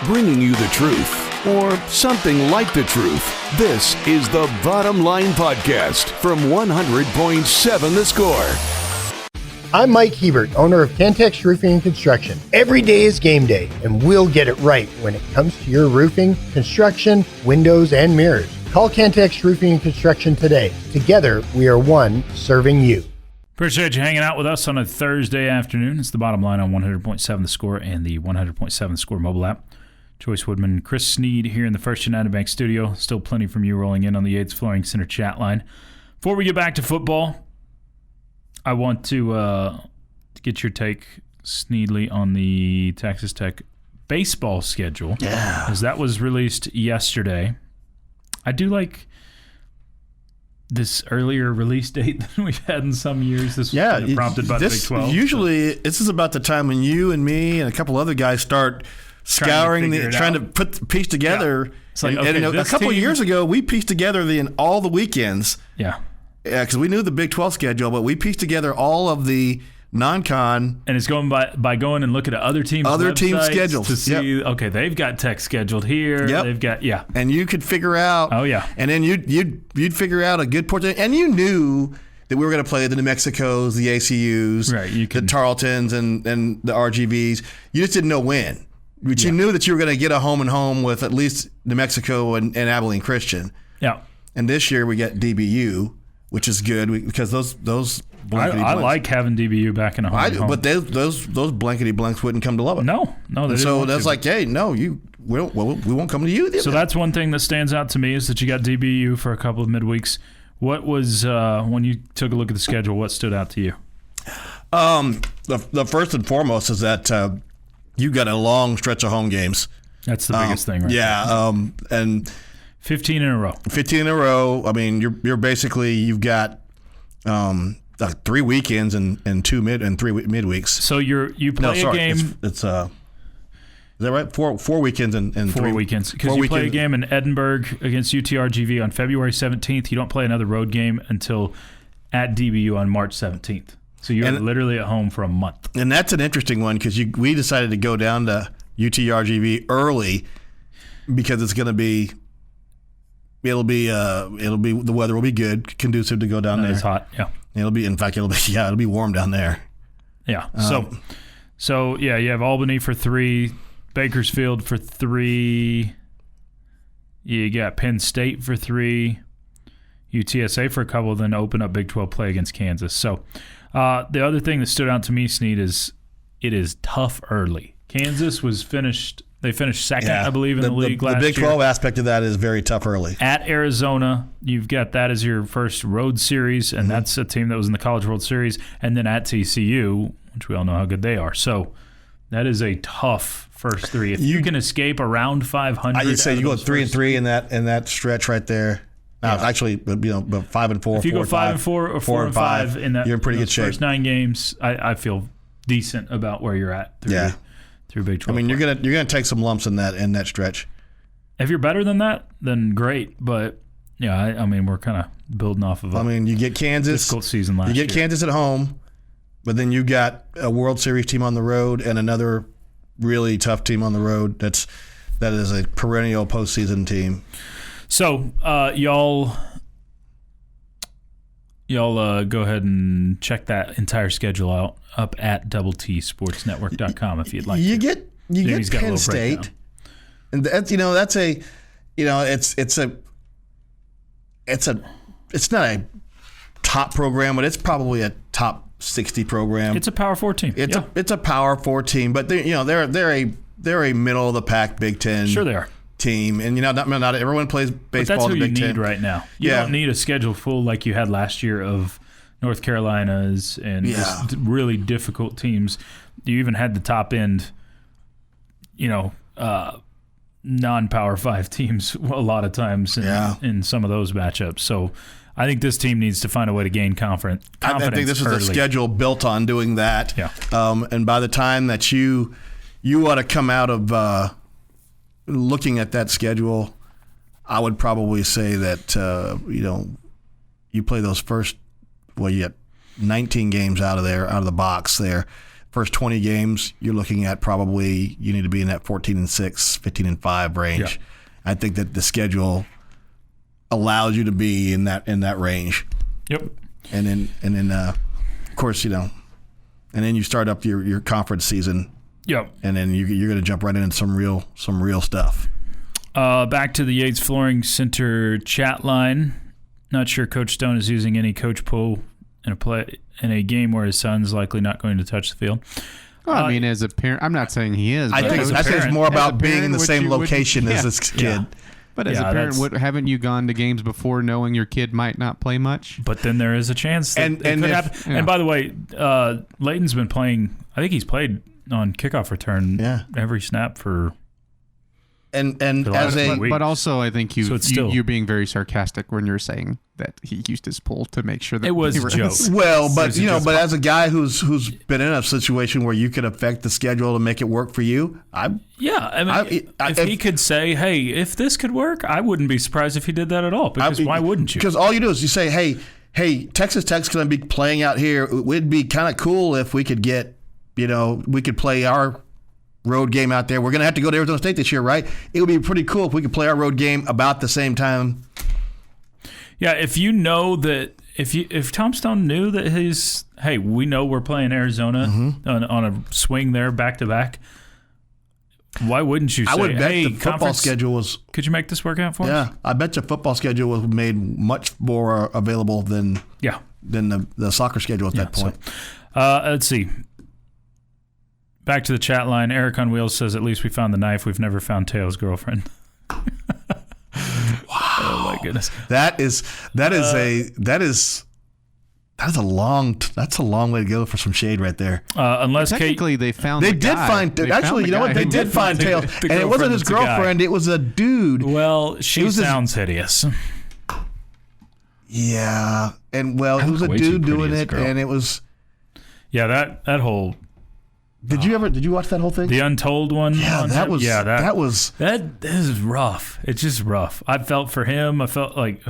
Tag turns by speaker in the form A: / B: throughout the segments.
A: bringing you the truth, or something like the truth. This is the Bottom Line Podcast from 100.7 The Score.
B: I'm Mike Hebert, owner of Cantex Roofing and Construction. Every day is game day, and we'll get it right when it comes to your roofing, construction, windows, and mirrors. Call Cantex Roofing and Construction today. Together, we are one serving you.
C: Appreciate you hanging out with us on a Thursday afternoon. It's the Bottom Line on 100.7 The Score and the 100.7 The Score mobile app. Chois Woodman, Chris Snead here in the First United Bank studio. Still plenty from you rolling in on the Yates Flooring Center chat line. Before we get back to football, I want to get your take, Sneadly, on the Texas Tech baseball schedule.
D: Yeah.
C: Because that was released yesterday. I do like this earlier release date than we've had in some years. This was kind of prompted by the Big 12.
D: Usually, this is about the time when you and me and a couple other guys start scouring, trying to piece together.
C: Yeah. It's like, okay,
D: a couple of years ago, we pieced together all the weekends.
C: Yeah.
D: Yeah, because we knew the Big 12 schedule, but we pieced together all of the non-con.
C: And it's going by going and looking at other teams'
D: schedules
C: to see, okay, they've got Tech scheduled here.
D: Yep.
C: They've got,
D: And you could figure out.
C: Oh, yeah.
D: And then you'd figure out a good portion. And you knew that we were going to play the New Mexicos, the ACUs,
C: right,
D: the Tarletons, and the RGVs. You just didn't know when. But you knew that you were going to get a home and home with at least New Mexico and Abilene Christian.
C: Yeah.
D: And this year we get DBU, which is good because those
C: I like having DBU back in a home.
D: But those blankety blanks wouldn't come to love it.
C: No, they
D: so that's like, hey, no, we won't come to you.
C: So that's one thing that stands out to me is that you got DBU for a couple of midweeks. What was when you took a look at the schedule? What stood out to you?
D: The first and foremost is that you got a long stretch of home games.
C: That's the biggest thing, right?
D: Yeah, and
C: 15 in a row.
D: 15 in a row. I mean, you're basically you've got 3 weekends and 3 midweeks.
C: So you play a game.
D: It's is that right? Four weekends and
C: 4 weekends. Because you play a game in Edinburgh against UTRGV on February 17th. You don't play another road game until at DBU on March 17th. So you're literally at home for a month. And
D: that's an interesting one because we decided to go down to UTRGV early because it's going to be. It'll be the weather will be good, conducive to go down there.
C: It's hot, yeah.
D: It'll be warm down there.
C: Yeah. So you have Albany for 3, Bakersfield for 3. You got Penn State for 3, UTSA for a couple, then open up Big 12 play against Kansas. So the other thing that stood out to me, Snead, is it is tough early. Kansas was finished. They finished second, I believe, in the league last year.
D: The Big 12 aspect of that is very tough early.
C: At Arizona, you've got that as your first road series, and that's a team that was in the College World Series. And then at TCU, which we all know how good they are. So that is a tough first 3. If you can escape around 500,
D: I'd say you go 3-3 in that stretch right there. No, actually, but 5-4.
C: If you go 5-4 or 4-5 in that,
D: you're in pretty good shape.
C: First 9 games, I feel decent about where you're at. Through Big 12.
D: I mean, you're gonna take some lumps in that stretch.
C: If you're better than that, then great. But I mean, we're kind of building off of.
D: You get Kansas.
C: Difficult season last year.
D: You get Kansas at home, but then you got a World Series team on the road and another really tough team on the road. That is a perennial postseason team.
C: So y'all go ahead and check that entire schedule out up at doubletsportsnetwork.com if you'd like.
D: You get Penn State, and that's it's not a top program, but it's probably a top 60 program.
C: It's a Power 4 team.
D: It's a Power 4 team, but they're a middle of the pack Big 10.
C: Sure they are.
D: Team, and not everyone plays baseball in the Big 10.
C: That's what you need right now. You don't need a schedule full like you had last year of North Carolina's and just really difficult teams. You even had the top end, non-Power 5 teams a lot of times in some of those matchups. So I think this team needs to find a way to gain confidence.
D: I think this is a schedule built on doing that.
C: Yeah.
D: And by the time that you ought to come out of looking at that schedule, I would probably say that you play those first. Well, you get 19 games out of the box there. first 20 games, you're looking at probably you need to be in that 14-6, 15-5 range.
C: Yeah.
D: I think that the schedule allows you to be in that range.
C: Yep.
D: And then of course, and then you start up your conference season.
C: Yep.
D: And then you're going to jump right into some real stuff.
C: Back to the Yates Flooring Center chat line. Not sure Coach Stone is using any coach pull in a game where his son's likely not going to touch the field.
E: Well, I mean, as a parent, I'm not saying he is.
D: I think it's more about being in the same location as this kid.
E: Yeah. But as a parent, haven't you gone to games before knowing your kid might not play much?
C: But then there is a chance that it could happen.
E: Yeah.
C: And by the way, Layton's been playing. I think he's played on kickoff return every snap for.
D: And as
E: but also I think
C: still,
E: you're being very sarcastic when you're saying that he used his pull to make sure that
C: it was a joke.
D: Well, but but as a guy who's been in a situation where you could affect the schedule to make it work for you,
C: if he could say, "Hey, if this could work," I wouldn't be surprised if he did that at all. Because why wouldn't you? Because
D: all you do is you say, "Hey, Texas Tech's going to be playing out here. It would be kind of cool if we could get, we could play our." Road game out there. We're going to have to go to Arizona State this year, right? It would be pretty cool if we could play our road game about the same time.
C: Yeah, if you know that, if Tom Stone knew that we know we're playing Arizona on a swing there back to back, why wouldn't you say,
D: I would bet the football schedule was...
C: Could you make this work out for us?
D: Yeah, I bet the football schedule was made much more available than the soccer schedule at that point.
C: So, let's see. Back to the chat line. Eric on Wheels says, at least we found the knife. We've never found Teo's girlfriend. Wow. Oh, my goodness.
D: That's a long way to go for some shade right there.
C: Unless
E: technically they found
D: They did find Teo. And it wasn't his girlfriend, it was a dude.
C: Well, she sounds hideous.
D: Yeah. And it was a dude doing it, and it was...
C: Yeah, that whole...
D: Did you watch that whole thing?
C: The Untold one?
D: Yeah, that
C: is rough. It's just rough. I felt for him. I felt like,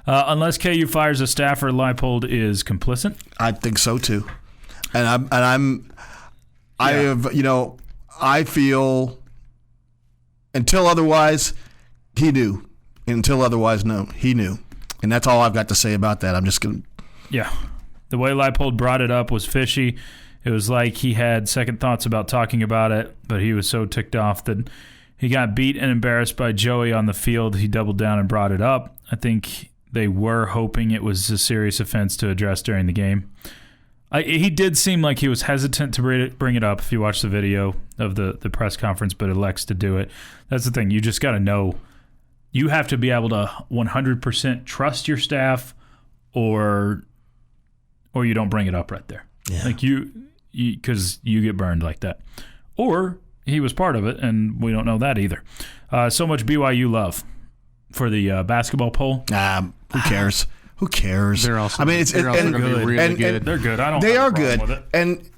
C: unless KU fires a staffer, Leipold is complicit.
D: I think so too. I feel until otherwise, he knew. Until otherwise, no, he knew. And that's all I've got to say about that. I'm just going to...
C: Yeah. The way Leipold brought it up was fishy. It was like he had second thoughts about talking about it, but he was so ticked off that he got beat and embarrassed by Joey on the field. He doubled down and brought it up. I think they were hoping it was a serious offense to address during the game. He did seem like he was hesitant to bring it up if you watch the video of the press conference, but elects to do it. That's the thing. You just got to know. You have to be able to 100% trust your staff or you don't bring it up right there.
D: Yeah.
C: Like because you get burned like that. Or he was part of it, and we don't know that either. So much BYU love for the basketball poll.
D: Who cares? Who cares?
E: They're also,
C: good.
E: Good.
C: They're good. I don't.
D: They
C: have
D: are
C: a problem
D: good.
C: with it.
D: And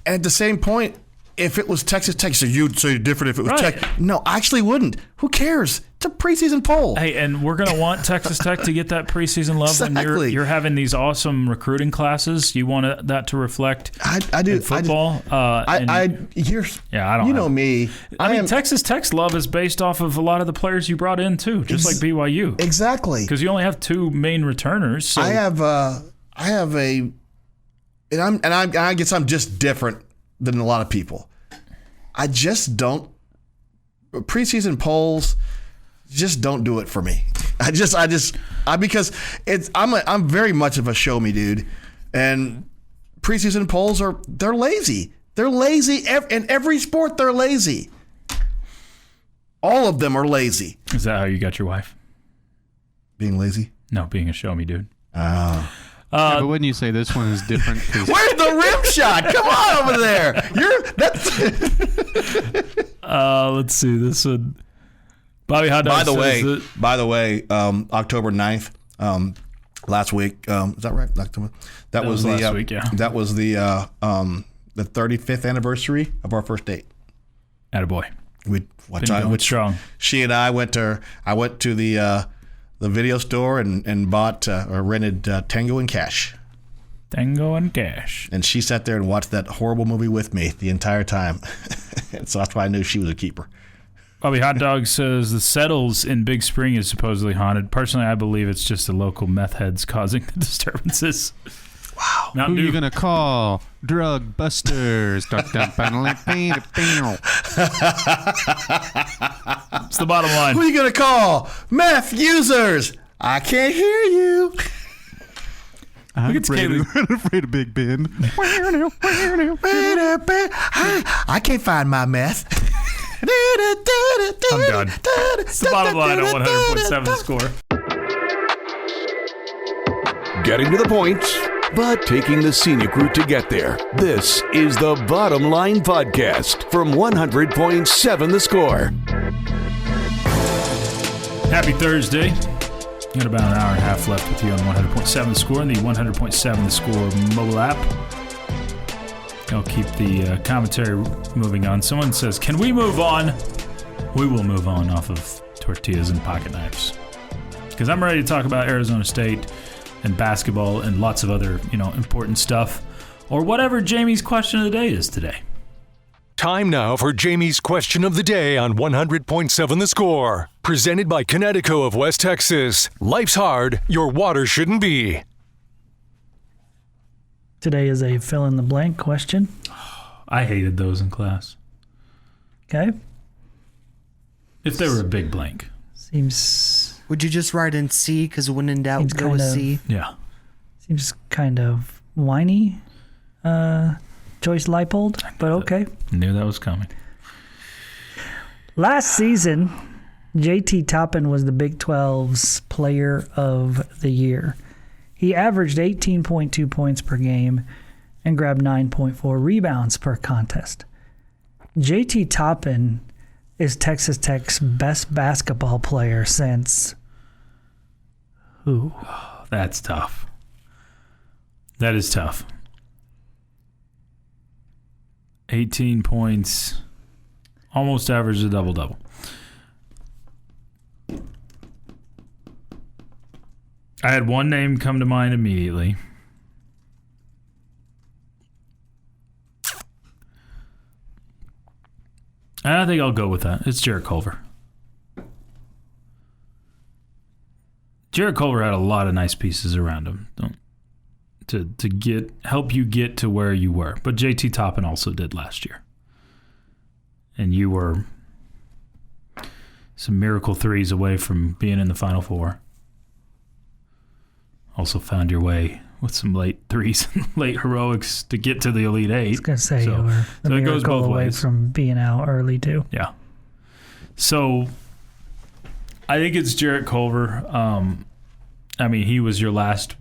D: at the same point, if it was Texas Tech, so you'd say different if it was
C: Right.
D: Tech. No, I actually wouldn't. Who cares? It's a preseason poll.
C: Hey, and we're going to want Texas Tech to get that preseason love
D: Exactly.
C: when you're having these awesome recruiting classes. You want that to reflect
D: I do.
C: in football.
D: I don't. You know me.
C: I mean, Texas Tech's love is based off of a lot of the players you brought in too, just like BYU.
D: Exactly.
C: Because you only have two main returners. So.
D: I guess I'm just different than a lot of people. I just don't. Preseason polls just don't do it for me. Because I'm very much of a show me dude, and preseason polls they're lazy. They're lazy in every sport. They're lazy. All of them are lazy.
C: Is that how you got your wife?
D: Being lazy?
C: No, being a show me dude.
E: But wouldn't you say this one is different?
D: Where's the rim shot? Come on over there.
C: Let's see this one. Bobby Hot Dog
D: By the way, October 9th, last week. Is that right? October. That was
C: last week. Yeah.
D: That was the 35th anniversary of our first date.
C: Attaboy.
D: Strong. She and I went to the video store and bought or rented Tango and Cash.
C: Tango and Cash.
D: And she sat there and watched that horrible movie with me the entire time. And so that's why I knew she was a keeper.
C: Bobby Hot Dog says the Settles in Big Spring is supposedly haunted. Personally, I believe it's just the local meth heads causing the disturbances.
D: Wow.
C: Mountain
E: Who
C: Dew.
E: you going to call? Drug busters.
C: It's the bottom line.
D: Who are you going to call? Meth users. I can't hear you.
E: I'm
C: at
E: afraid of Big Ben.
D: I can't find my meth.
C: I'm done. It's the bottom line on 100.7 The Score.
A: Getting to the point, but taking the scenic route to get there. This is the Bottom Line Podcast from 100.7 The Score.
C: Happy Thursday. Got about an hour and a half left with you on 100.7 The Score and the 100.7 The Score mobile app. I'll keep the commentary moving on. Someone says, can we move on? We will move on off of tortillas and pocket knives. Because I'm ready to talk about Arizona State and basketball and lots of other, important stuff. Or whatever Jamie's question of the day is today.
F: Time now for Jamie's question of the day on 100.7 The Score. Presented by Connecticut of West Texas. Life's hard, your water shouldn't be.
G: Today is a fill-in-the-blank question.
C: I hated those in class.
G: Okay.
C: If they were a big blank.
G: Seems
H: Would you just write in C because when in doubt,
G: Seems
H: go with
G: kind of-
H: C?
C: Yeah.
G: seems kind of whiny, Joyce Leipold, but okay.
C: Knew that was coming.
G: Last season, JT Toppin was the Big 12's Player of the Year. He averaged 18.2 points per game and grabbed 9.4 rebounds per contest. JT Toppin is Texas Tech's best basketball player since who?
C: That's tough. That is tough. 18 points, almost averaged a double-double. I had one name come to mind immediately. And I think I'll go with that. It's Jarrett Culver. Jarrett Culver had a lot of nice pieces around him to help you get to where you were. But JT Toppin also did last year. And you were some miracle threes away from being in the Final Four. Also found your way with some late threes and late heroics to get to the Elite Eight.
G: I was going to say you were a
C: so it goes
G: miracle
C: both
G: away
C: ways.
G: from being out early, too.
C: Yeah. So I think it's Jarrett Culver. He was your last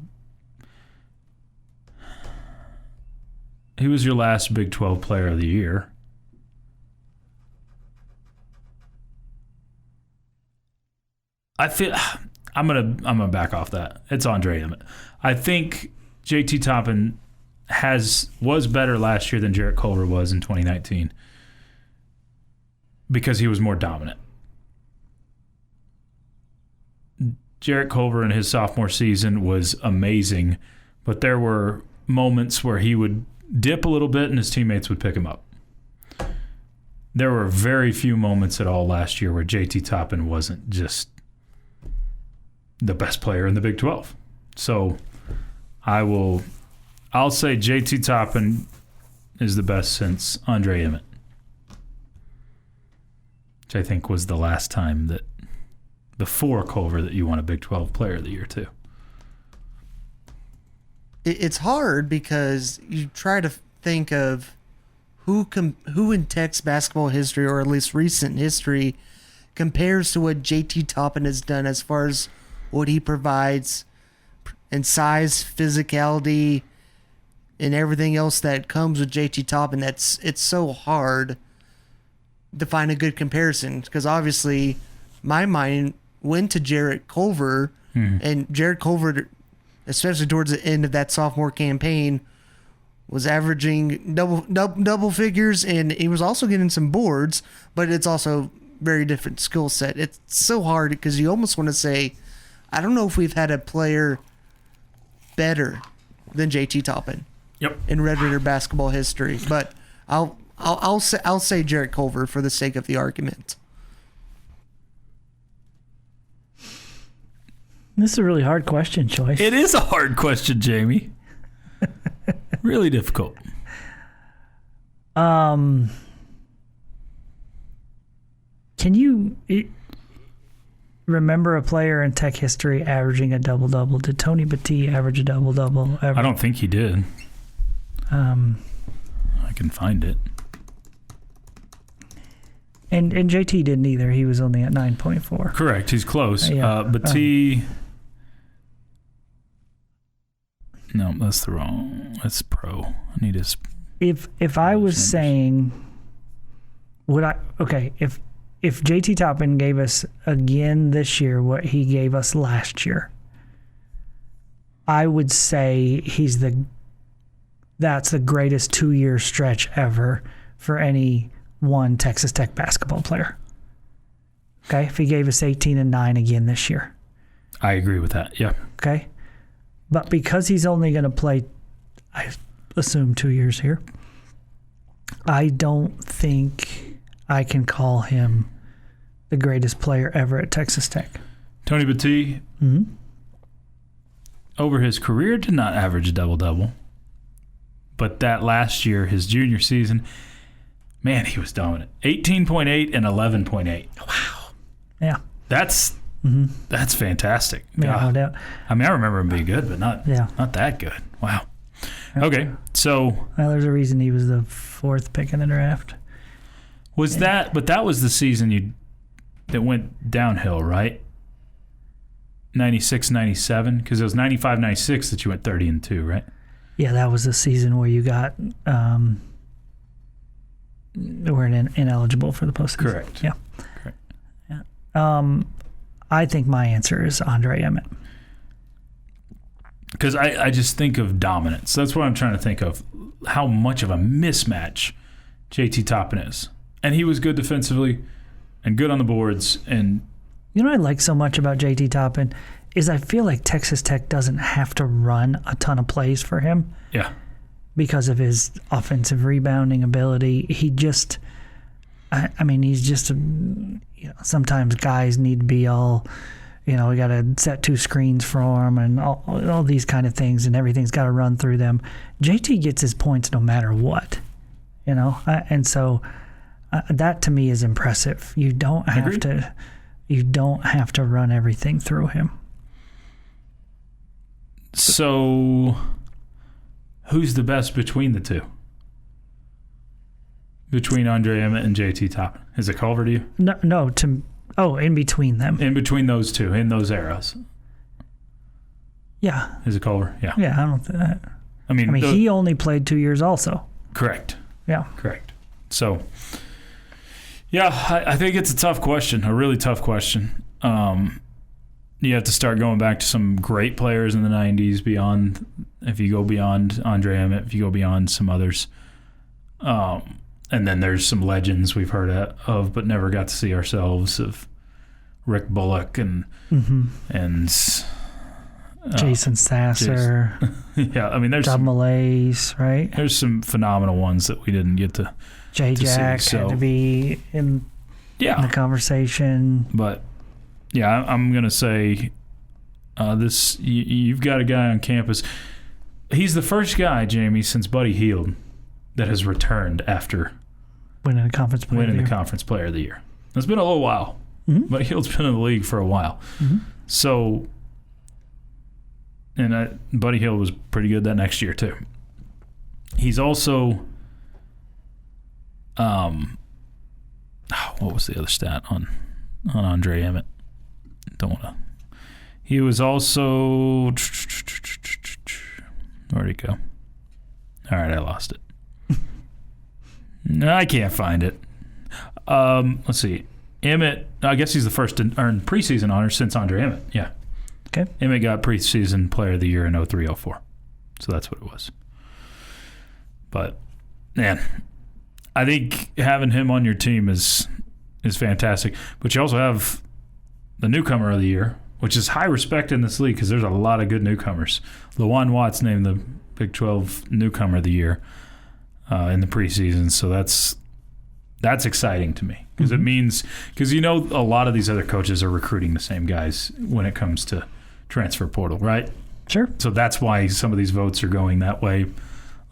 C: Big 12 Player of the Year. I feel I'm gonna back off that. It's Andre Emmett. I think JT Toppin was better last year than Jarrett Culver was in 2019 because he was more dominant. Jarrett Culver in his sophomore season was amazing, but there were moments where he would dip a little bit and his teammates would pick him up. There were very few moments at all last year where JT Toppin wasn't just the best player in the Big 12. So I'll say JT Toppin is the best since Andre Emmett, which I think was the last time that before Culver that you won a Big 12 Player of the Year too.
H: It's hard because you try to think of who in Tech's basketball history, or at least recent history, compares to what JT Toppin has done as far as what he provides in size, physicality, and everything else that comes with JT Toppin. It's so hard to find a good comparison because obviously my mind went to Jarrett Culver, and Jarrett Culver, especially towards the end of that sophomore campaign, was averaging double figures, and he was also getting some boards, but it's also very different skill set. It's so hard because you almost want to say, I don't know if we've had a player better than JT Toppin.
C: Yep.
H: In Red Raider basketball history, but I'll say Jarrett Culver for the sake of the argument.
G: This is a really hard question, Choice.
C: It is a hard question, Jamie. Really difficult.
G: Can you remember a player in Tech history averaging a double-double? Did Tony Battie average a double-double ever?
C: I don't think he did. I can find it.
G: And JT didn't either. He was only at 9.4.
C: Correct. He's close.
G: Yeah.
C: Battie... No, that's the wrong. That's pro. I need his...
G: If I was saying... If JT Toppin gave us again this year what he gave us last year, I would say that's the greatest 2-year stretch ever for any one Texas Tech basketball player. Okay, if he gave us 18 and 9 again this year.
C: I agree with that, yeah.
G: Okay, but because he's only going to play, I assume 2 years here, I don't think I can call him the greatest player ever at Texas Tech.
C: Tony Battie, over his career, did not average a double-double. But that last year, his junior season, man, he was dominant. 18.8 and 11.8.
G: Wow. Yeah.
C: That's fantastic.
G: Yeah, no doubt.
C: I mean, I remember him being good, but not that good. Wow. Okay, so...
G: Well, there's a reason he was the 4th pick in the draft.
C: But that was the season that went downhill, right? 96, 97? Because it was 95, 96 that you went 30-2, right?
G: Yeah, that was the season where you got were ineligible for the postseason.
C: Correct.
G: Yeah.
C: Correct.
G: Yeah. I think my answer is Andre Emmett.
C: Because I just think of dominance. That's what I'm trying to think of. How much of a mismatch JT Toppin is. And he was good defensively and good on the boards. And
G: you know what I like so much about JT Toppin is I feel like Texas Tech doesn't have to run a ton of plays for him.
C: Yeah.
G: Because of his offensive rebounding ability. He just, he's just, sometimes guys need to be all, we got to set 2 screens for him and all these kind of things, and everything's got to run through them. JT gets his points no matter what, and so that to me is impressive. You don't have to run everything through him.
C: So, who's the best between the two? Between Andre Emmett and JT Toppin? Is it Culver to you?
G: No. In between them.
C: In between those two, in those eras.
G: Yeah.
C: Is it Culver? Yeah.
G: Yeah, I don't. He only played 2 years also.
C: Correct.
G: Yeah.
C: Correct. So, yeah, I think it's a tough question, a really tough question. You have to start going back to some great players in the 90s beyond, if you go beyond Andre Emmett, if you go beyond some others. And then there's some legends we've heard of but never got to see ourselves, of Rick Bullock and
G: Jason Sasser.
C: Yeah, there's
G: John
C: some,
G: Malaise, right?
C: There's some phenomenal ones that we didn't get to
G: J-Jack
C: see,
G: had to be in the conversation.
C: But yeah, I'm gonna say you've got a guy on campus. He's the first guy, Jamie, since Buddy Hield that has returned after
G: winning the Conference
C: Player of the Year. It's been a little while. Mm-hmm. Buddy Hield's been in the league for a while.
G: Mm-hmm.
C: So, and Buddy Hield was pretty good that next year too. He's also, what was the other stat on Andre Emmett? Don't want to. He was also, where'd he go? All right, I lost it. No, I can't find it. Let's see. Emmett, I guess he's the first to earn preseason honors since Andre Emmett. Yeah.
G: Okay.
C: Emmett got preseason player of the year in 03-04. So that's what it was. But, man, I think having him on your team is fantastic. But you also have the newcomer of the year, which is high respect in this league because there's a lot of good newcomers. LaJuan Watts named Big 12 newcomer of the year in the preseason. So that's exciting to me because it means – because a lot of these other coaches are recruiting the same guys when it comes to transfer portal, right?
G: Sure.
C: So that's why some of these votes are going that way.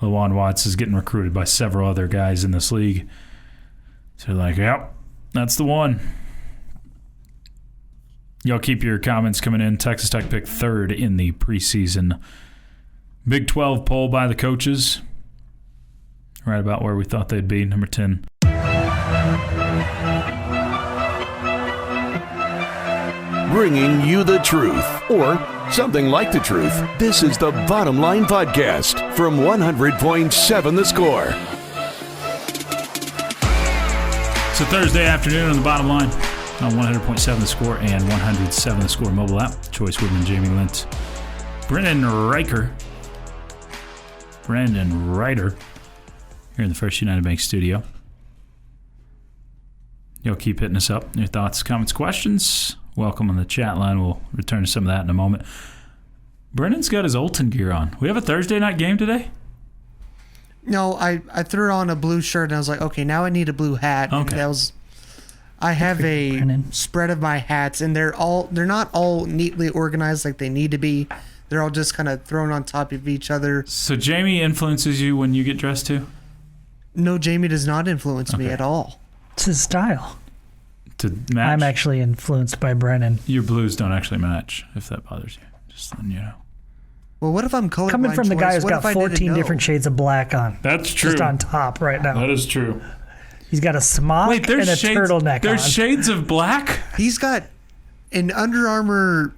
C: LaJuan Watts is getting recruited by several other guys in this league. So they're like, yep, that's the one. Y'all keep your comments coming in. Texas Tech picked 3rd in the preseason Big 12 poll by the coaches. Right about where we thought they'd be, number 10.
A: Bringing you the truth, or something like the truth. This is the Bottom Line Podcast from 100.7 The Score.
C: So Thursday afternoon on the Bottom Line on 100.7 The Score and 107 The Score mobile app. Chois Woodman, Jamie Lent, Brennan Ryder here in the First United Bank studio. You'll keep hitting us up. Your thoughts, comments, questions. Welcome on the chat line. We'll return to some of that in a moment. Brennan's got his Olton gear on. We have a Thursday night game today?
H: No, I threw on a blue shirt and I was like, okay, now I need a blue hat.
C: Okay.
H: And I have a
G: Brennan.
H: spread of my hats, and they're not all neatly organized like they need to be. They're all just kind of thrown on top of each other.
C: So Jamie influences you when you get dressed too?
H: No, Jamie does not influence me at all.
G: It's his style.
C: To match?
G: I'm actually influenced by Brennan.
C: Your blues don't actually match, if that bothers you. Just letting you know.
H: Well, what if I'm colorblind?
G: Coming from the guy who's got 14 different
H: shades.
G: shades of black on.
C: That's true.
G: Just on top right now.
C: That is true.
G: He's got a smock and a turtleneck on.
C: There's shades of black?
H: He's got an Under Armour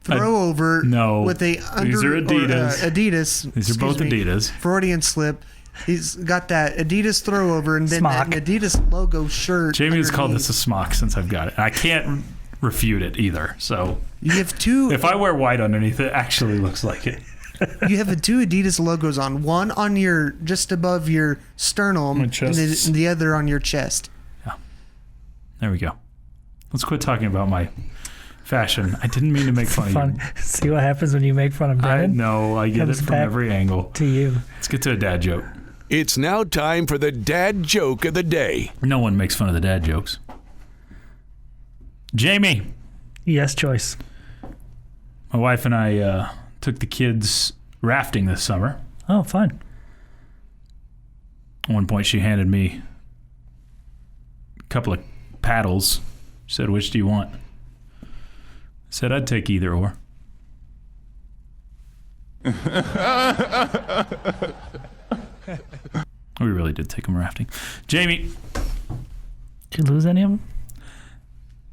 H: throwover with a
C: these are Adidas.
H: Adidas.
C: These are both Adidas.
H: Freudian slip. He's got that Adidas throwover and then
G: Smock.
H: an Adidas logo shirt.
C: Jamie has called
H: underneath.
C: this a smock since I've got it. I can't refute it either. So
H: You have two.
C: if I wear white underneath, it actually looks like it.
H: You have two Adidas logos on. One on your just above your sternum,
C: My
H: and
C: chest.
H: the other on your chest.
C: Yeah. There we go. Let's quit talking about my fashion. I didn't mean to make fun of you.
G: See what happens when you make fun of
C: I
G: Brennan?
C: know. I get it
G: Comes
C: from
G: back
C: every angle.
G: to you.
C: Let's get to a dad joke.
A: It's now time for the dad joke of the day.
C: No one makes fun of the dad jokes. Jamie.
G: Yes, Choice.
C: My wife and I took the kids rafting this summer.
G: Oh, fun.
C: At one point, she handed me a couple of paddles. She said, "Which do you want?" I said, "I'd take either or." We really did take them rafting. Jamie.
G: Did you lose any of them?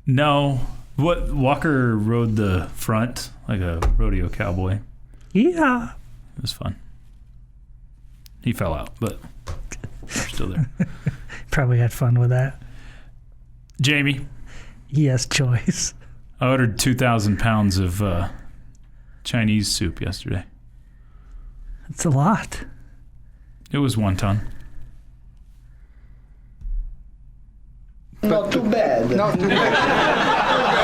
C: No. Walker rode the front like a rodeo cowboy.
G: Yeah.
C: It was fun. He fell out, but they're still there.
G: Probably had fun with that.
C: Jamie.
G: Yes, Choice.
C: I ordered 2,000 pounds of Chinese soup yesterday.
G: That's a lot.
C: It was 1 ton.
I: Not too bad. Not too bad.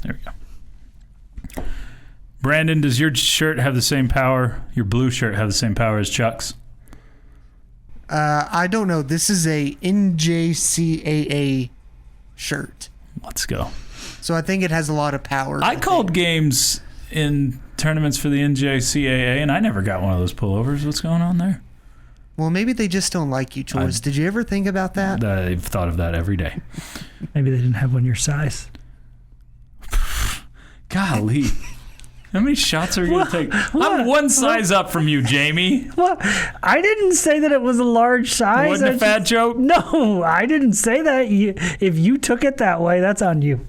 C: There we go. Brandon, does your shirt have the same power? Your blue shirt have the same power as Chuck's?
H: I don't know. This is a NJCAA shirt.
C: Let's go.
H: So I think it has a lot of power.
C: I called games in tournaments for the NJCAA, and I never got one of those pullovers. What's going on there?
H: Well, maybe they just don't like you, Choice. Did you ever think about that?
C: I've thought of that every day.
G: Maybe they didn't have one your size.
C: Golly. How many shots are you going to take? I'm one size up from you, Jamie.
G: Well, I didn't say that it was a large size.
C: Wasn't a fat joke?
G: No, I didn't say that. If you took it that way, that's on you.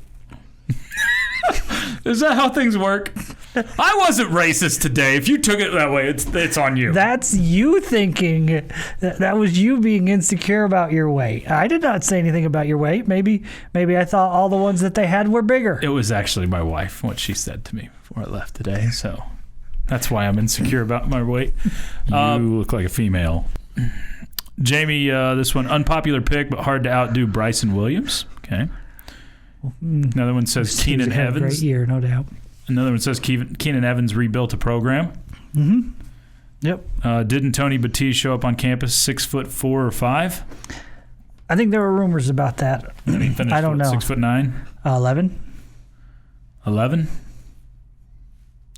C: Is that how things work? I wasn't racist today. If you took it that way, it's on you.
G: That's you thinking. That was you being insecure about your weight. I did not say anything about your weight. Maybe I thought all the ones that they had were bigger.
C: It was actually my wife, what she said to me before I left today. So that's why I'm insecure about my weight. You look like a female. Jamie, this one, unpopular pick, but hard to outdo Bryson Williams. Okay. Another one says Keenan
G: He's had a
C: Evans.
G: great year, no doubt.
C: Another one says Keenan Evans rebuilt a program.
G: Mm-hmm. Yep.
C: Didn't Tony Batiste show up on campus 6'4" or 5"?
G: I think there were rumors about that.
C: And he finished,
G: I don't know.
C: 6'9"?
G: 11.
C: 11?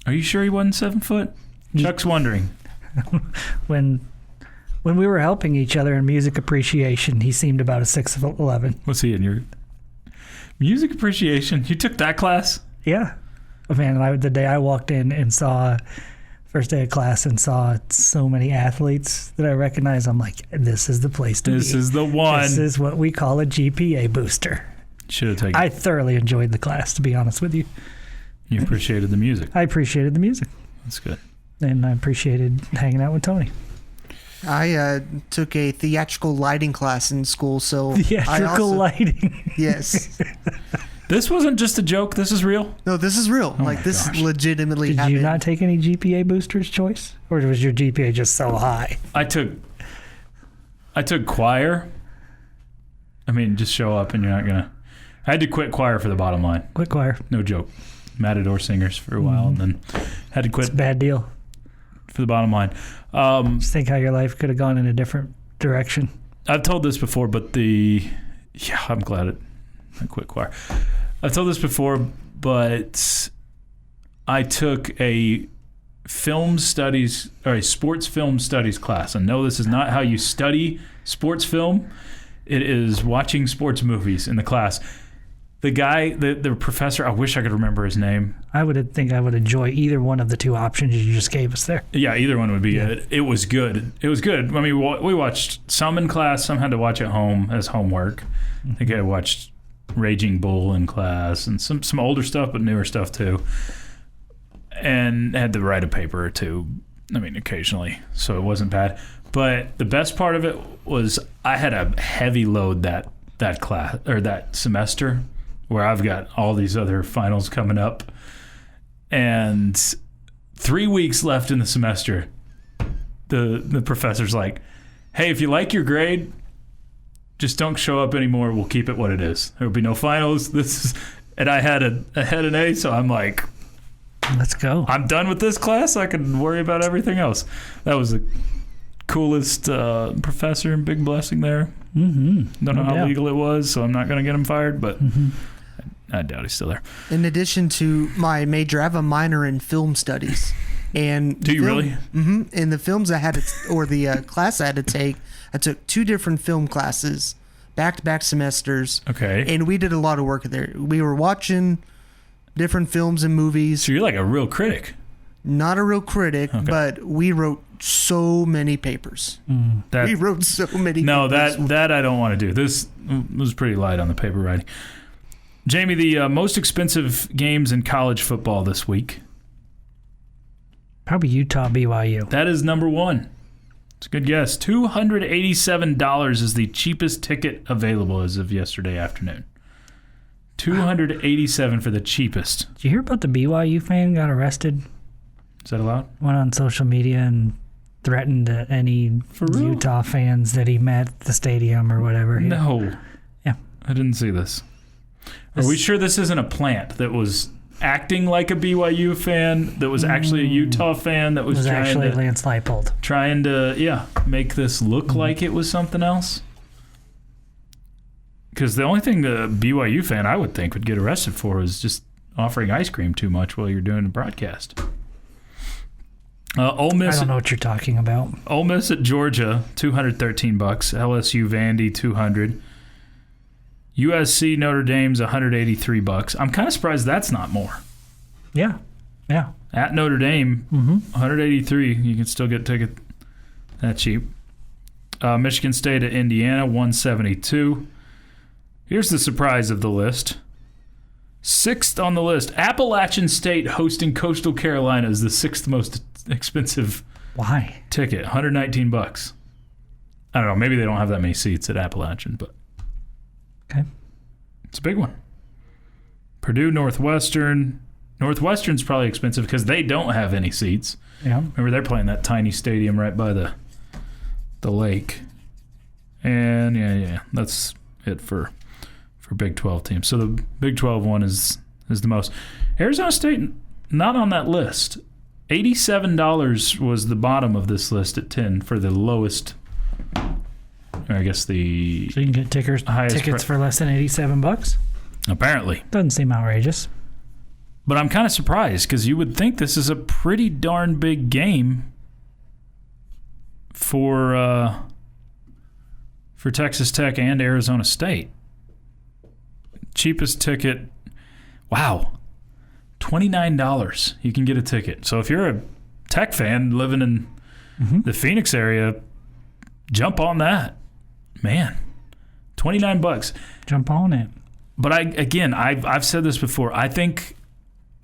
C: Are you sure he wasn't 7 foot? Chuck's wondering.
G: When we were helping each other in music appreciation, he seemed about a 6'11".
C: What's he in your music appreciation? You took that class?
G: Yeah. Oh, man, the day I walked in and saw first day of class and saw so many athletes that I recognized, I'm like, this is the place to be.
C: This is the one.
G: This is what we call a GPA booster.
C: Should have taken.
G: I thoroughly enjoyed the class, to be honest with you.
C: You appreciated the music.
G: I appreciated the music.
C: That's good.
G: And I appreciated hanging out with Tony.
H: I took a theatrical lighting class in school, so
G: theatrical lighting.
H: Yes.
C: This wasn't just a joke. This is real.
H: No, this is real.
C: Oh
H: this legitimately
G: Did
H: happened.
G: you not take any GPA boosters, Choice? Or was your GPA just so high?
C: I took choir. I mean, just show up and you're not gonna. I had to quit choir for the bottom line.
G: Quit choir.
C: No joke. Matador singers for a while, and then had to quit.
G: It's a bad deal.
C: For the bottom line.
G: Just think how your life could have gone in a different direction.
C: I've told this before, but I'm glad I quit choir. I've told this before, but I took a film studies or a sports film studies class. And no, this is not how you study sports film. It is watching sports movies in the class. The guy, the professor, I wish I could remember his name.
G: I would enjoy either one of the two options you just gave us there.
C: Yeah, either one would be good. It was good. It was good. I mean, we watched some in class. Some had to watch at home as homework. I think I watched Raging Bull in class and some older stuff, but newer stuff too. And had to write a paper or two, I mean, occasionally. So it wasn't bad. But the best part of it was I had a heavy load that class or that semester, where I've got all these other finals coming up, and 3 weeks left in the semester. The professor's like, hey, if you like your grade, just don't show up anymore. We'll keep it what it is. There will be no finals. And I had an A, so I'm like,
G: let's go.
C: I'm done with this class. I can worry about everything else. That was the coolest professor, and big blessing there.
G: Mm-hmm.
C: Don't know how legal it was, so I'm not going to get him fired, but I doubt he's still there.
H: In addition to my major, I have a minor in film studies. And
C: do you really?
H: Mm-hmm. In the films I had the class I had to take, I took 2 different film classes, back-to-back semesters.
C: Okay.
H: And we did a lot of work there. We were watching different films and movies.
C: So you're like a real critic.
H: Not a real critic, but we wrote so many papers. We wrote so many papers.
C: No, that I don't want to do. This was pretty light on the paper writing. Jamie, the most expensive games in college football this week.
G: Probably Utah-BYU.
C: That is number 1. It's a good guess. $287 is the cheapest ticket available as of yesterday afternoon. $287 for the cheapest.
G: Did you hear about the BYU fan got arrested?
C: Is that allowed?
G: Went on social media and threatened any Utah fans that he met at the stadium or whatever.
C: No.
G: Yeah.
C: I didn't see this. Are we sure this isn't a plant that was acting like a BYU fan, that was actually a Utah fan, that was trying
G: actually
C: to,
G: Lance Leipold.
C: Trying to, make this look like it was something else? Because the only thing the BYU fan I would think would get arrested for is just offering ice cream too much while you're doing a broadcast. Ole Miss.
G: I don't know what you're talking about.
C: Ole Miss at Georgia, $213. LSU Vandy, $200. USC Notre Dame's $183. I'm kind of surprised that's not more.
G: Yeah.
C: At Notre Dame, $183. You can still get a ticket that cheap. Michigan State at Indiana, $172. Here's the surprise of the list. 6th on the list, Appalachian State hosting Coastal Carolina is the 6th most expensive ticket, $119. I don't know, maybe they don't have that many seats at Appalachian, but
G: okay,
C: it's a big one. Purdue, Northwestern. Northwestern's probably expensive because they don't have any seats.
G: Yeah,
C: remember they're playing that tiny stadium right by the lake. And yeah, that's it for Big 12 teams. So the Big 12 one is the most. Arizona State not on that list. $87 was the bottom of this list at 10 for the lowest. I guess the
G: So you can get tickets for less than $87?
C: Apparently.
G: Doesn't seem outrageous.
C: But I'm kind of surprised because you would think this is a pretty darn big game for Texas Tech and Arizona State. Cheapest ticket, wow, $29. You can get a ticket. So if you're a Tech fan living in the Phoenix area, jump on that. Man, $29.
G: Jump on it.
C: But I've said this before. I think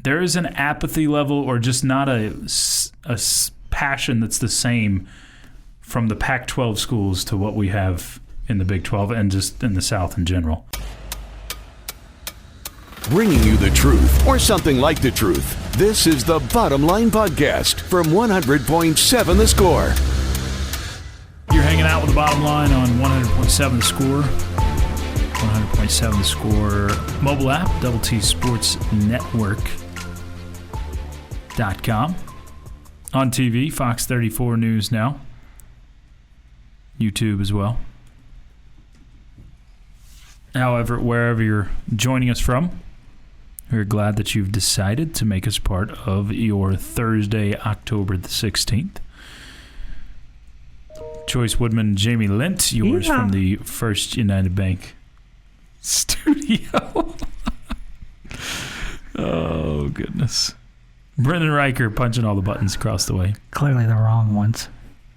C: there is an apathy level or just not a passion that's the same from the Pac-12 schools to what we have in the Big 12 and just in the South in general.
A: Bringing you the truth or something like the truth. This is the Bottom Line Podcast from 100.7 The Score.
C: You're hanging out with the Bottom Line on 100.7 The Score. 100.7 The Score mobile app, Double T Sports Network.com. On TV, Fox 34 News now. YouTube as well. However, wherever you're joining us from, we're glad that you've decided to make us part of your Thursday, October the 16th. Chois Woodman, Jamie Lent, yours from the First United Bank studio. Oh, goodness. Brennan Riker punching all the buttons across the way.
G: Clearly the wrong ones.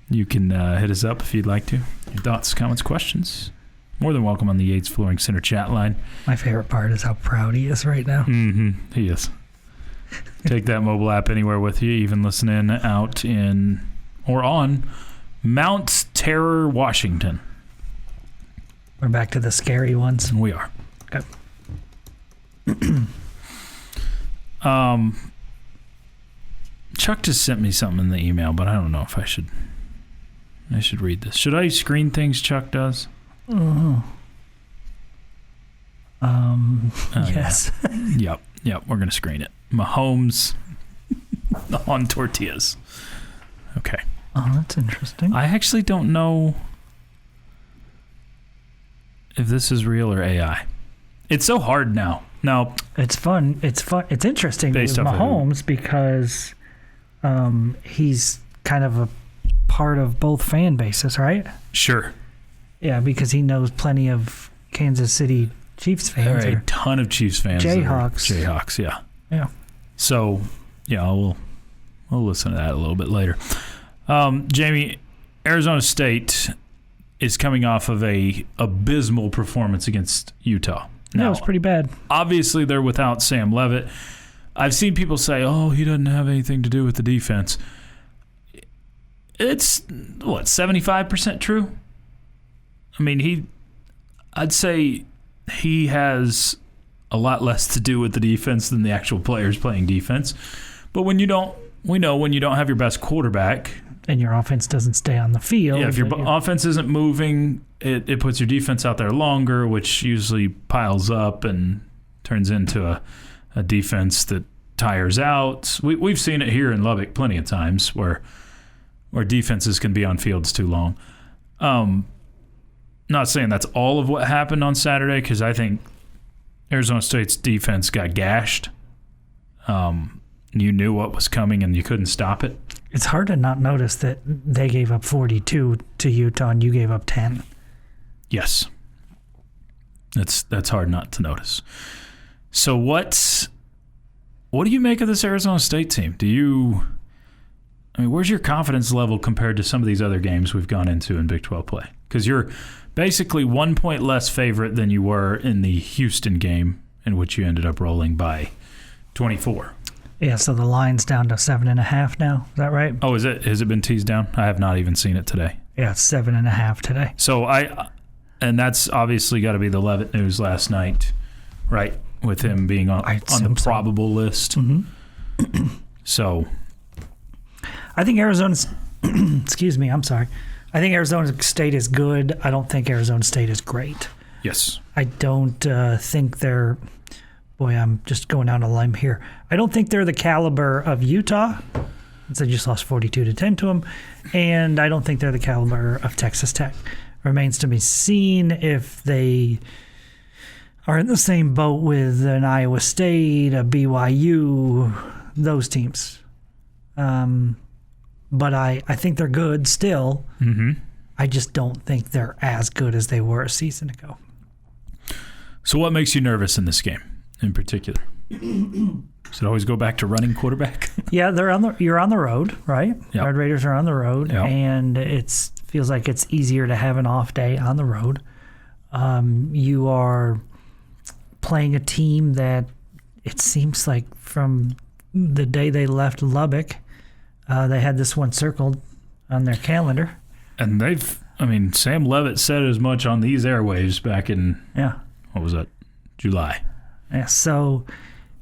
C: You can hit us up if you'd like to. Your thoughts, comments, questions. More than welcome on the Yates Flooring Center chat line.
G: My favorite part is how proud he is right now.
C: Mm-hmm. He is. Take that mobile app anywhere with you, even listening out in or on Mount Terror, Washington.
G: We're back to the scary ones.
C: We are.
G: Okay.
C: Chuck just sent me something in the email, but I don't know if I should read this. Should I screen things Chuck does?
G: Yes.
C: Yeah. Yep, we're going to screen it. Mahomes on tortillas. Okay.
G: Oh, that's interesting.
C: I actually don't know if this is real or AI. It's so hard now. Now,
G: it's fun. It's interesting with Mahomes because he's kind of a part of both fan bases, right?
C: Sure.
G: Yeah, because he knows plenty of Kansas City Chiefs fans.
C: There are a ton of Chiefs fans.
G: Jayhawks.
C: Yeah.
G: Yeah.
C: So, yeah, we'll listen to that a little bit later. Jamie, Arizona State is coming off of a abysmal performance against Utah.
G: Now, it was pretty bad.
C: Obviously, they're without Sam Leavitt. I've seen people say, oh, he doesn't have anything to do with the defense. It's, 75% true? I mean, I'd say he has a lot less to do with the defense than the actual players playing defense. But when you don't have your best quarterback,
G: and your offense doesn't stay on the field.
C: Yeah, if your offense isn't moving, it puts your defense out there longer, which usually piles up and turns into a defense that tires out. We've seen it here in Lubbock plenty of times where defenses can be on fields too long. Not saying that's all of what happened on Saturday, because I think Arizona State's defense got gashed. You knew what was coming and you couldn't stop it.
G: It's hard to not notice that they gave up 42 to Utah and you gave up 10.
C: Yes. That's hard not to notice. So what do you make of this Arizona State team? Where's your confidence level compared to some of these other games we've gone into in Big 12 play? Because you're basically 1 point less favorite than you were in the Houston game, in which you ended up rolling by 24.
G: Yeah, so the line's down to 7.5 now. Is that right?
C: Oh, has it been teased down? I have not even seen it today.
G: Yeah, it's 7.5 today.
C: So and that's obviously got to be the Leavitt news last night, right? With him being on the probable list. Mm-hmm. So,
G: I think Arizona's. Excuse me. I'm sorry. I think Arizona State is good. I don't think Arizona State is great.
C: Yes.
G: I don't think they're boy, I'm just going out on a limb here. I don't think they're the caliber of Utah. They just lost 42-10 to them. And I don't think they're the caliber of Texas Tech. Remains to be seen if they are in the same boat with an Iowa State, a BYU, those teams. But I think they're good still.
C: Mm-hmm.
G: I just don't think they're as good as they were a season ago.
C: So what makes you nervous in this game in particular? Does it always go back to running quarterback?
G: Yeah, you're on the road, right?
C: Yep.
G: Red Raiders are on the road,
C: Yep.
G: and it feels like it's easier to have an off day on the road. You are playing a team that it seems like from the day they left Lubbock, they had this one circled on their calendar.
C: And Sam Levitt said as much on these airwaves back in, what was that, July.
G: Yeah, so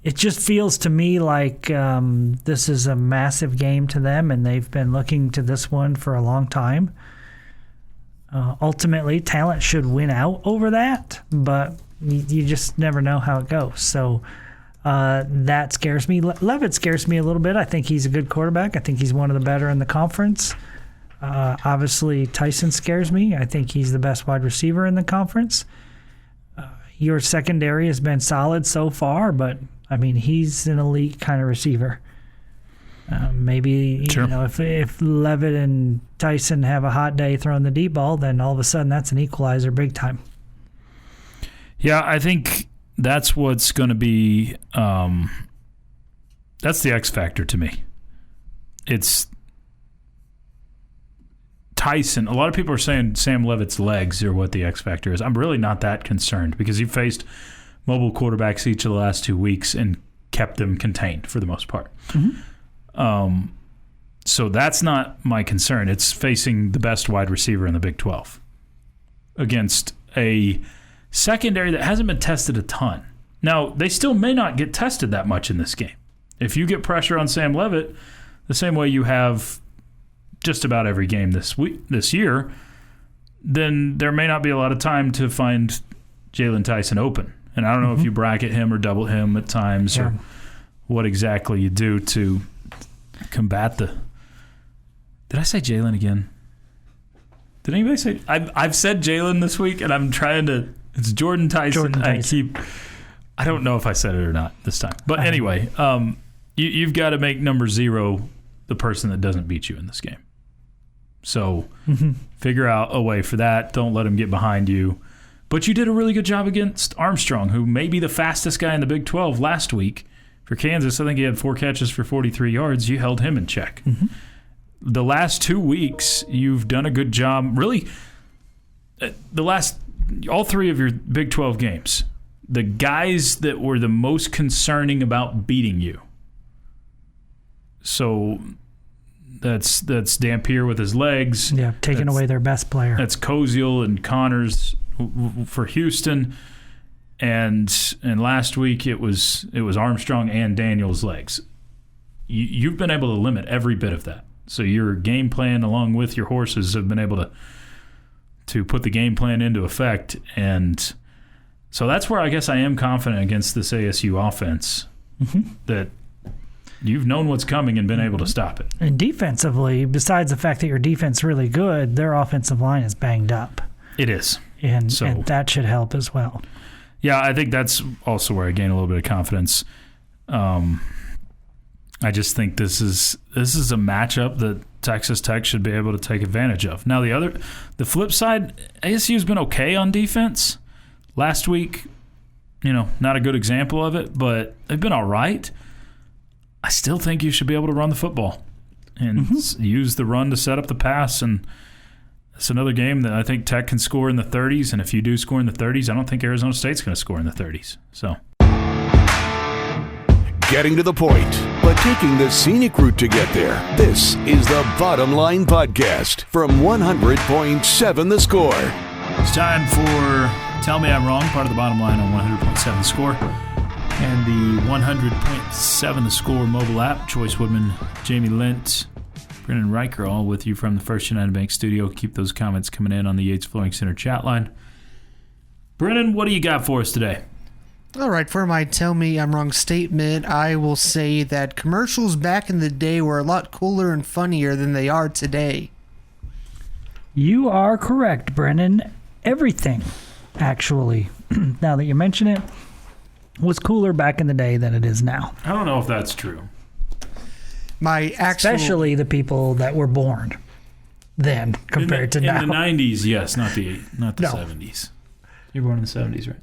G: it just feels to me like this is a massive game to them, and they've been looking to this one for a long time. Ultimately, talent should win out over that, but you just never know how it goes. So that scares me. Levitt scares me a little bit. I think he's a good quarterback. I think he's one of the better in the conference. Obviously, Tyson scares me. I think he's the best wide receiver in the conference. Your secondary has been solid so far, but, he's an elite kind of receiver. Maybe,
C: sure.
G: If Levitt and Tyson have a hot day throwing the deep ball, then all of a sudden that's an equalizer big time.
C: Yeah, I think that's what's going to be that's the X factor to me. It's Tyson. A lot of people are saying Sam Levitt's legs are what the X factor is. I'm really not that concerned because he faced mobile quarterbacks each of the last 2 weeks and kept them contained for the most part. Mm-hmm. So that's not my concern. It's facing the best wide receiver in the Big 12 against a secondary that hasn't been tested a ton. Now, they still may not get tested that much in this game. If you get pressure on Sam Levitt, the same way you have just about every game this year, then there may not be a lot of time to find Jalen Tyson open. And I don't know if you bracket him or double him at times or what exactly you do to combat the... Did I say Jalen again? Did anybody say... I've said Jalen this week, and I'm trying to... It's Jordan Tyson. I don't know if I said it or not this time. But anyway, you've got to make number 0 the person that doesn't beat you in this game. So figure out a way for that. Don't let him get behind you. But you did a really good job against Armstrong, who may be the fastest guy in the Big 12 last week. For Kansas, I think he had 4 catches for 43 yards. You held him in check. Mm-hmm. The last 2 weeks, you've done a good job. Really, all 3 of your Big 12 games, the guys that were the most concerning about beating you. So that's Dampier with his legs.
G: Yeah, taking away their best player.
C: That's Koziel and Connors for Houston. And last week it was Armstrong and Daniel's legs. You've been able to limit every bit of that. So your game plan along with your horses have been able to put the game plan into effect. And so that's where I guess I am confident against this ASU offense that you've known what's coming and been able to stop it.
G: And defensively, besides the fact that your defense is really good, their offensive line is banged up.
C: It is.
G: And that should help as well.
C: Yeah, I think that's also where I gain a little bit of confidence. I just think this is a matchup that Texas Tech should be able to take advantage of. Now, the flip side, ASU's been okay on defense. Last week, not a good example of it, but they've been all right. I still think you should be able to run the football and use the run to set up the pass. And it's another game that I think Tech can score in the 30s. And if you do score in the 30s, I don't think Arizona State's going to score in the 30s. So,
A: getting to the point, but taking the scenic route to get there. This is the Bottom Line Podcast from 100.7 The Score.
C: It's time for Tell Me I'm Wrong, part of the Bottom Line on 100.7 The Score. And the 100.7 The Score mobile app. Chois Woodman, Jamie Lent, Brennan Riker, all with you from the First United Bank studio. Keep those comments coming in on the Yates Flooring Center chat line. Brennan, what do you got for us today?
H: All right, for my tell me I'm wrong statement, I will say that commercials back in the day were a lot cooler and funnier than they are today.
G: You are correct, Brennan. Everything, actually, now that you mention it, was cooler back in the day than it is now.
C: I don't know if that's true.
G: Especially the people that were born then compared to now.
C: In the 90s, yes, not the 70s. You were born in the 70s, right?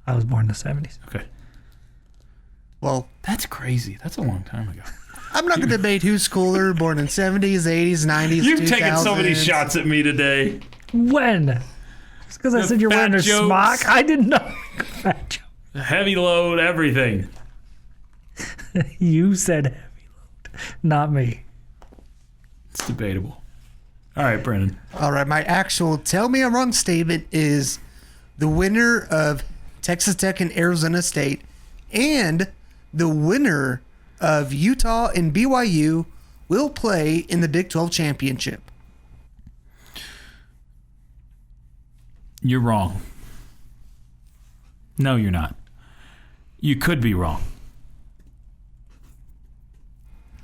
G: I was born in the 70s.
C: Okay.
H: Well,
C: that's crazy. That's a long time ago.
H: I'm not going to debate who's cooler, born in 70s, 80s, 90s,
C: You've
H: 2000s.
C: taken so many shots at me today.
G: When? Just because I said you're wearing a smock? I didn't know. Fat joke.
C: Heavy load, everything.
G: You said heavy load, not me.
C: It's debatable. All right, Brennan.
H: All right, my actual tell me I'm wrong statement is the winner of Texas Tech and Arizona State and the winner of Utah and BYU will play in the Big 12 championship.
C: You're wrong. No, you're not. You could be wrong.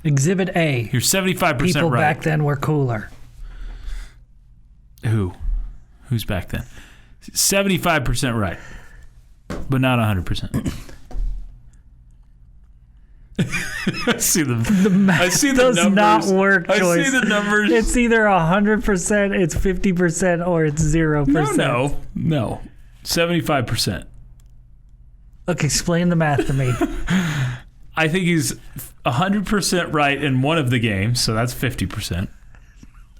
G: Exhibit A.
C: You're 75%
G: People
C: right.
G: back then were cooler.
C: Who? Who's back then? 75% right, but not 100%. I see the
G: math
C: I see the
G: does
C: numbers.
G: not work,
C: I
G: Choice.
C: see the numbers.
G: It's either 100%, it's 50%, or it's 0%.
C: No. 75%.
G: Okay, explain the math to me.
C: I think he's 100% right in one of the games, so that's 50%.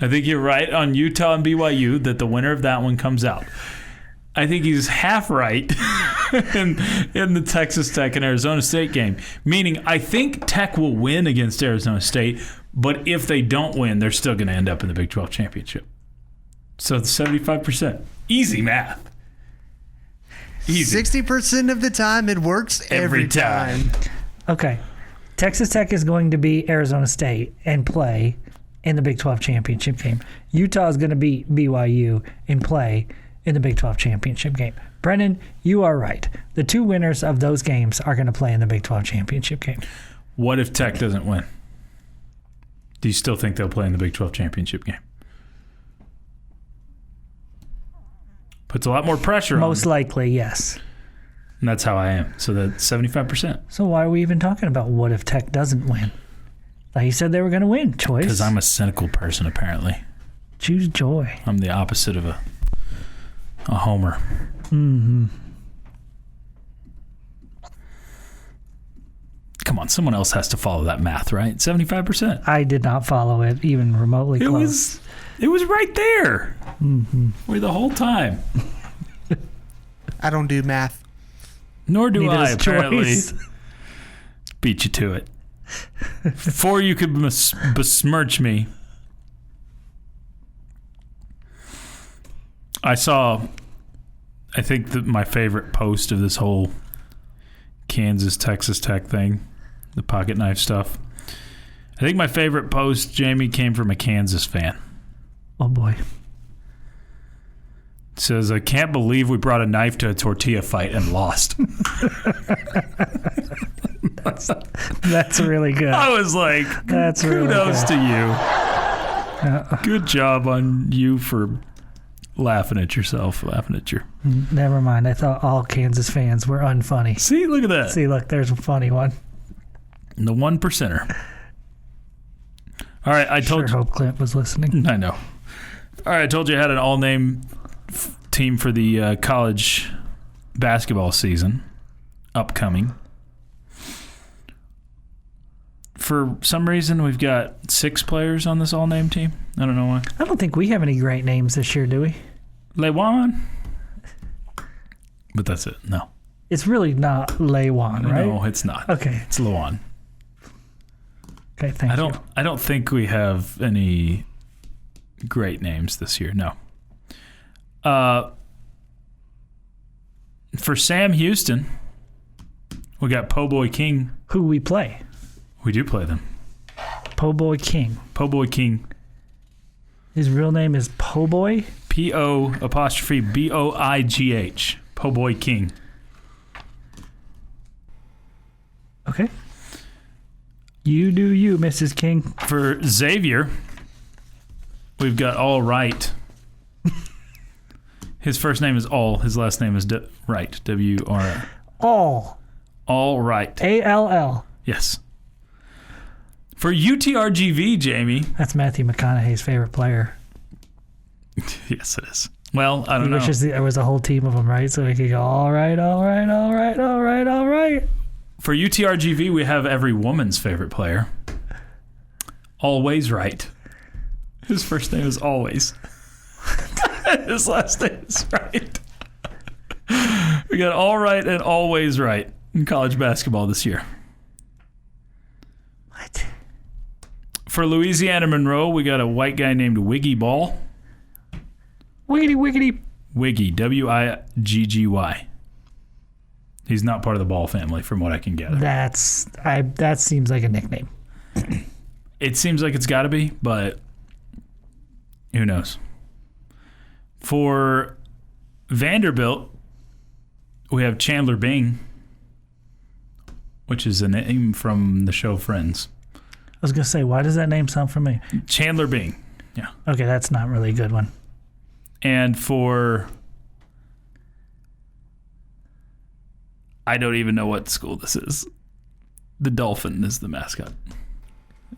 C: I think you're right on Utah and BYU that the winner of that one comes out. I think he's half right in the Texas Tech and Arizona State game, meaning I think Tech will win against Arizona State, but if they don't win, they're still going to end up in the Big 12 championship. So it's 75%. Easy math. Easy.
H: 60% of the time, it works every time.
G: Okay. Texas Tech is going to beat Arizona State and play in the Big 12 championship game. Utah is going to beat BYU and play in the Big 12 championship game. Brennan, you are right. The two winners of those games are going to play in the Big 12 championship game.
C: What if Tech doesn't win? Do you still think they'll play in the Big 12 championship game? Puts a lot more pressure on them.
G: Most likely, yes.
C: And that's how I am. So that's 75%.
G: So why are we even talking about what if Tech doesn't win? Like you said they were going to win, Choice.
C: Because I'm a cynical person, apparently.
G: Choose joy.
C: I'm the opposite of a homer.
G: Mm-hmm.
C: Come on, someone else has to follow that math, right? 75%.
G: I did not follow it even remotely close.
C: It was right there.
G: Mm-hmm.
C: We're the whole time.
H: I don't do math.
C: Nor do
G: Neither
C: I,
G: does
C: apparently.
G: Choice.
C: Beat you to it. Before you could besmirch me, I saw, I think that my favorite post of this whole Kansas-Texas Tech thing, the pocket knife stuff. I think my favorite post, Jamie, came from a Kansas fan.
G: Oh, boy.
C: It says, I can't believe we brought a knife to a tortilla fight and lost.
G: That's really good.
C: I was like,
G: That's really
C: kudos
G: good.
C: to you. Good job on you for laughing at yourself, laughing at your...
G: Never mind. I thought all Kansas fans were unfunny.
C: See, look at that.
G: See, look, there's a funny one.
C: The 1%er. All right, I told you.
G: Hope Clint was listening.
C: I know. All right, I told you I had an all-name team for the college basketball season upcoming. For some reason, we've got 6 players on this all-name team. I don't know why.
G: I don't think we have any great names this year, do we?
C: Lewan. But that's it. No.
G: It's really not Lewan, right?
C: No, it's not.
G: Okay.
C: It's Lewan.
G: Okay, thank you.
C: I don't think we have any great names this year. No. For Sam Houston, we got Po' Boy King.
G: Who we play?
C: We do play them.
G: Po' Boy King.
C: Po' Boy King.
G: His real name is Po' Boy?
C: P-O''Boigh. Po' Boy King.
G: Okay. You do you, Mrs. King.
C: For Xavier, we've got All Right. His first name is All. His last name is Wright. W-R-I.
G: All
C: Right.
G: A-L-L.
C: Yes. For UTRGV, Jamie.
G: That's Matthew McConaughey's favorite player.
C: Yes, it is. Well, I don't
G: He
C: know.
G: wishes there was a whole team of them, right? So he could go, all right, all right, all right, all right, all right.
C: For UTRGV, we have every woman's favorite player. Always Right. His first name is Always. His last name is Right. We got All Right and Always Right in college basketball this year.
G: What?
C: For Louisiana Monroe, we got a white guy named Wiggy Ball.
G: Wiggity, wiggity.
C: Wiggy, W-I-G-G-Y. He's not part of the Ball family, from what I can gather.
G: That seems like a nickname.
C: It seems like it's got to be, but who knows? For Vanderbilt, we have Chandler Bing, which is a name from the show Friends.
G: I was going to say, why does that name sound familiar?
C: Chandler Bing, yeah.
G: Okay, that's not really a good one.
C: And for... I don't even know what school this is. The Dolphin is the mascot.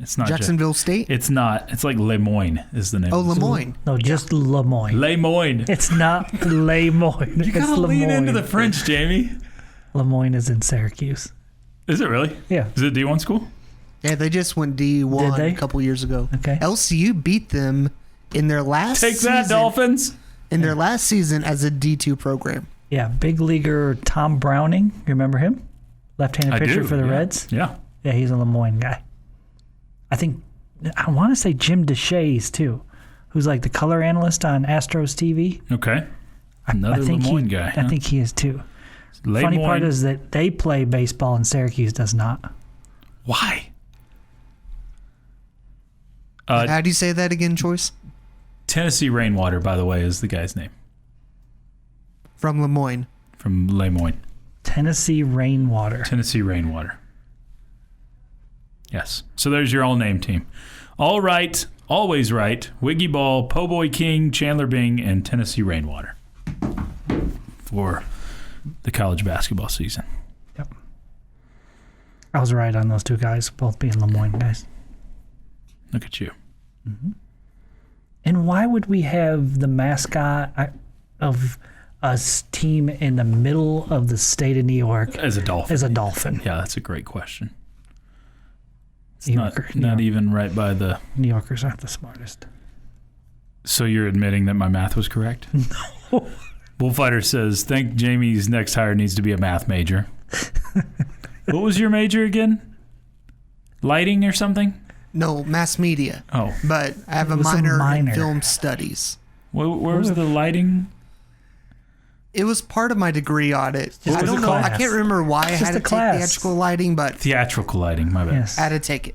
C: It's not
H: Jacksonville State?
C: It's not. It's like Lemoyne is the name.
H: Oh,
C: of the school.
H: Lemoyne.
G: No, just Lemoyne.
C: Lemoyne.
G: It's not Lemoyne.
C: You gotta lean into the French, Jamie.
G: Lemoyne is in Syracuse.
C: Is it really?
G: Yeah.
C: Is it D1 school?
H: Yeah, they just went D1
G: Did they?
H: a couple years ago.
G: Okay.
H: LCU beat them in their last
C: Take that,
H: season,
C: Dolphins.
H: in their last season as a D2 program.
G: Yeah, big leaguer Tom Browning. You remember him? Left-handed pitcher for the
C: yeah.
G: Reds.
C: Yeah.
G: Yeah, he's a Lemoyne guy. I want to say Jim DeShays, too, who's like the color analyst on Astros TV.
C: Okay. Another Lemoyne guy.
G: I think he is, too. Funny part is that they play baseball and Syracuse does not.
C: Why?
H: How do you say that again, Choice?
C: Tennessee Rainwater, by the way, is the guy's name.
H: From Lemoyne.
C: From Lemoyne.
G: Tennessee Rainwater.
C: Tennessee Rainwater. Yes. So there's your all-name team. All Right, Always Right, Wiggy Ball, Po' Boy King, Chandler Bing, and Tennessee Rainwater for the college basketball season.
G: Yep. I was right on those two guys, both being Lemoyne guys.
C: Look at you.
G: Mm-hmm. And why would we have the mascot of a team in the middle of the state of New York
C: As a dolphin.
G: as a dolphin?
C: Yeah, that's a great question. It's
G: New
C: not
G: Yorker.
C: even right by the...
G: New Yorkers aren't the smartest.
C: So you're admitting that my math was correct?
G: No.
C: Bullfighter says, think Jamie's next hire needs to be a math major. What was your major again? Lighting or something?
H: No, mass media.
C: Oh.
H: But I have a
G: It was a
H: minor
G: minor.
H: in film studies.
C: Where was the lighting?
H: It was part of my degree audit.
C: What
H: I
C: was
H: don't
C: the
H: know. I
C: class?
H: can't remember why I
G: Just
H: had
G: a
H: to take
G: class.
H: theatrical lighting, but
C: Theatrical lighting, my bad.
G: Yes.
H: I had to take it.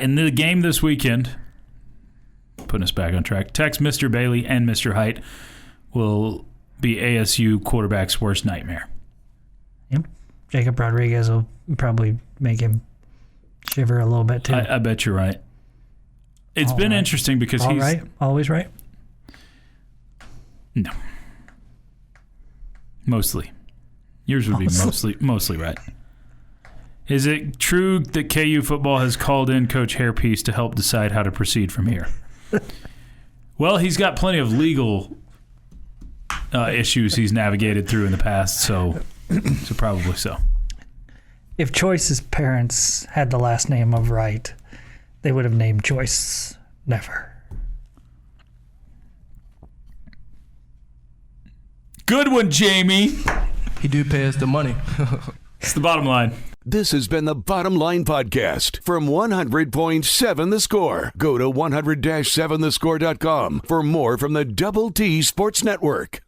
C: In the game this weekend, putting us back on track, Tech's Mr. Bailey and Mr. Height will be ASU quarterback's worst nightmare.
G: Yep. Jacob Rodriguez will probably make him shiver a little bit, too.
C: I bet you're right. It's
G: All
C: been
G: right.
C: interesting because
G: All
C: he's...
G: right? Always right?
C: No. Mostly. Yours would be mostly right. Is it true that KU football has called in Coach Hairpiece to help decide how to proceed from here? Well, he's got plenty of legal issues he's navigated through in the past, so probably so.
G: If Choice's parents had the last name of Wright, they would have named Choice Never.
C: Good one, Jamie.
I: He do pay us the money.
C: It's the bottom line.
A: This has been the Bottom Line Podcast from 100.7 The Score. Go to 100-7thescore.com for more from the Double T Sports Network.